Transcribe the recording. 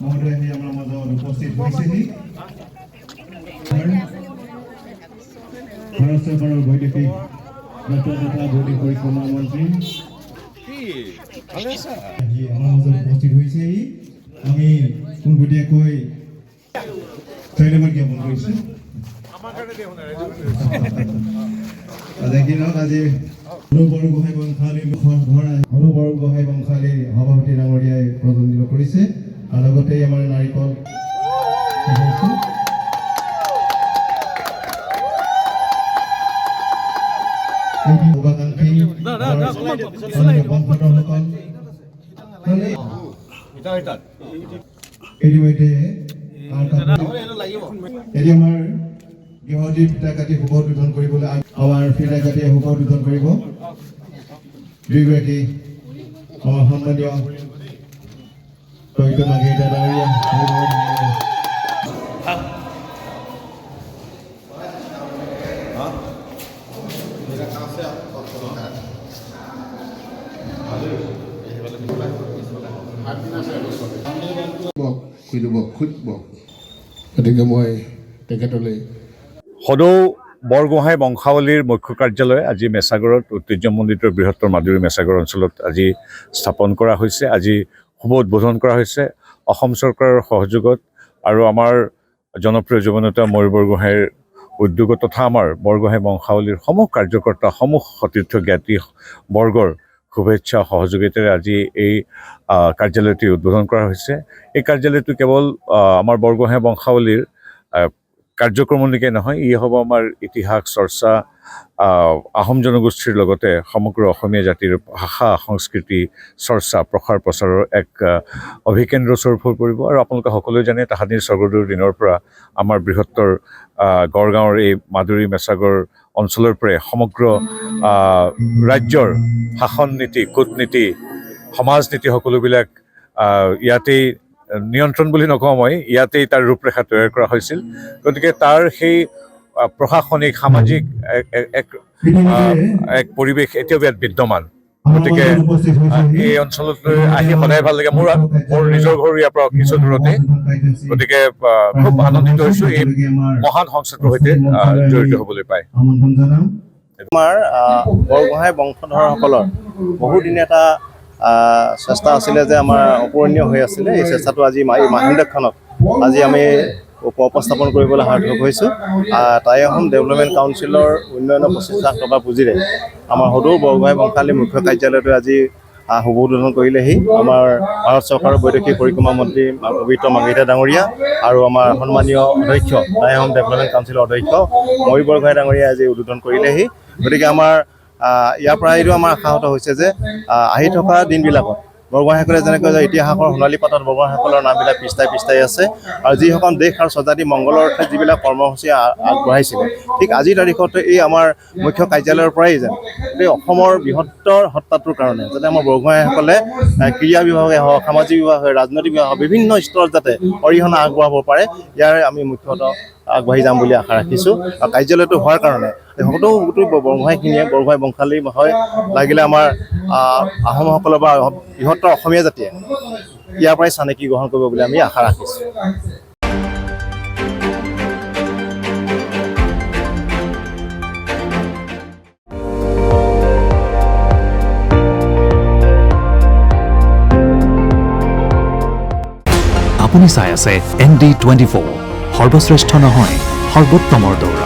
মহোদয় আহি আমাৰ মাজত উপস্থিত হৈছেহি। ভাৰত চৰকাৰৰ বৈদেশিক যাত্ৰা তথা বৈদেশিক পৰিক্ৰমা মন্ত্ৰী আহি আমাৰ মাজত উপস্থিত হৈছেহি। আমি পোনপটীয়াকৈ ধন্যবাদ জ্ঞাপন কৰিছোঁ। আজি বৰগোহাঁই বংশালীৰ সভাপতি ডাঙৰীয়াই প্ৰতিনিধিত্ব কৰিছে আৰু লগতে আমাৰ নাৰিকল আমাৰ গৃহদীৰ ফিতা কাটি শুভ উদ্বোধন কৰিবলৈ আমাৰ ফিতা কাটি শুভ উদ্বোধন কৰিব দুইগৰাকী সন্মানীয় তৈত মাগিতা ডাঙৰীয়া। গতিকে মই তেখেতলৈ সদৌ বৰগোহাঁই বংশাৱলীৰ মুখ্য কাৰ্যালয় আজি মেছাগড়ত ঐতিহ্যমণ্ডিত বৃহত্তৰ মাদুৰী মেছাগড় অঞ্চলত আজি স্থাপন কৰা হৈছে। আজি শুভ উদ্বোধন কৰা হৈছে অসম চৰকাৰৰ সহযোগত আৰু আমাৰ জনপ্ৰিয় যুৱনেতা ময়ূৰ বৰগোহাঁইৰ উদ্যোগত তথা আমাৰ বৰগোহাঁই বংশাৱলীৰ সমূহ কাৰ্যকৰ্তা সমূহ সতীৰ্থ জ্ঞাতি বৰ্গৰ শুভেচ্ছা সহযোগিতাৰে আজি এই কাৰ্যালয়টি উদ্বোধন কৰা হৈছে। এই কাৰ্যালয়টো কেৱল আমাৰ বৰগোহাঁই বংশাৱলীৰ কাৰ্যক্ৰমণিকে নহয়, ই হ'ব আমাৰ ইতিহাস চৰ্চা আহোম জনগোষ্ঠীৰ লগতে সমগ্ৰ অসমীয়া জাতিৰ ভাষা সংস্কৃতি চৰ্চা প্ৰসাৰ প্ৰচাৰৰ এক অভিকেন্দ্ৰ স্বৰূপ হৈ পৰিব। আৰু আপোনালোকে সকলোৱে জানে তাহানিৰ স্বৰ্গদেউৰ দিনৰ পৰা আমাৰ বৃহত্তৰ গড়গাঁৱৰ এই মাদুৰী মেছাগড় অঞ্চলৰ পৰাই সমগ্ৰ ৰাজ্যৰ শাসন নীতি কূটনীতি সমাজনীতি সকলোবিলাক ইয়াতেই নিয়ন্ত্ৰণ বুলি নকওঁ মই, ইয়াতেই তাৰ ৰূপৰেখা তৈয়াৰ কৰা হৈছিল। গতিকে তাৰ সেই প্ৰশাসনিক সামাজিক এক পৰিৱেশ এতিয়াও ইয়াত বিদ্যমান। গতিকে এই অঞ্চললৈ আহি সদায় ভাল লাগে। মোৰ নিজৰ ঘৰ ইয়াৰ পৰা কিছু দূৰতে। গতিকে খুব আনন্দিত হৈছোঁ এই মহান সংস্থাটোৰ সৈতে জড়িত হ'বলৈ পাই। আমাৰ বৰগোহাঁই বংশধৰসকলৰ বহুদিন এটা চেষ্টা আছিলে যে আমাৰ অপূৰণীয় হৈ আছিলে। এই চেষ্টাটো আজি মাহিন্দাখনত আজি আমি উপস্থাপন কৰিবলৈ সাৰ্থক হৈছোঁ। টাই আহোম ডেভেলপমেণ্ট কাউন্সিলৰ উন্নয়নৰ 25 লাখ টকা পুঁজিৰে আমাৰ সদৌ বৰগোহাঁই বংশালী মুখ্য কাৰ্যালয়টোৱে আজি শুভ উদ্বোধন কৰিলেহি আমাৰ ভাৰত চৰকাৰৰ বৈদেশিক পৰিক্ৰমা মন্ত্ৰী পবিত্ৰ মাগিতা ডাঙৰীয়া আৰু আমাৰ সন্মানীয় অধ্যক্ষ টাই আহোম ডেভেলপমেণ্ট কাউন্সিলৰ অধ্যক্ষ ময়ূৰ বৰগোহাঁই ডাঙৰীয়াই আজি উদ্বোধন কৰিলেহি। গতিকে আমাৰ ইয়াৰ পৰা এইটো আমাৰ আশাহত হৈছে যে আহি থকা দিনবিলাকত বৰগোহাঁইসকলে যেনেকৈ ইতিহাসৰ সোণালী পাতত বৰগোহাঁইসকলৰ নামবিলাক পিছতাই আছে আৰু যিসকল দেশ আৰু স্বজাতি মংগলৰ অৰ্থে যিবিলাক কৰ্মসূচী আগবঢ়াইছিলে, ঠিক আজিৰ তাৰিখত এই আমাৰ মুখ্য কাৰ্যালয়ৰ পৰাই যেন এই অসমৰ বৃহত্তৰ সত্তাটোৰ কাৰণে যাতে আমাৰ বৰগোহাঁইসকলে ক্ৰীড়া বিভাগে হওক সামাজিক বিভাগে ৰাজনৈতিক বিভাগ বিভিন্ন স্তৰত যাতে অৰিহণা আগবঢ়াব পাৰে, ইয়াৰ আমি মুখ্যতঃ আগবাঢ়ি যাম বুলি আশা ৰাখিছোঁ। আৰু কাৰ্যালয়টো হোৱাৰ কাৰণে গোটেই বৰগোহাঁইখিনিয়ে বৰগোহাঁই বংশালী হয় লাগিলে আমাৰ আহোমসকলৰ বা বৃহত্তৰ অসমীয়া জাতিয়ে ইয়াৰ পৰাই চানেকি গ্ৰহণ কৰিব বুলি আমি আশা ৰাখিছোঁ। আপুনি চাই আছে ND24, সৰ্বশ্ৰেষ্ঠ নহয় সৰ্বোত্তমৰ দৌৰা।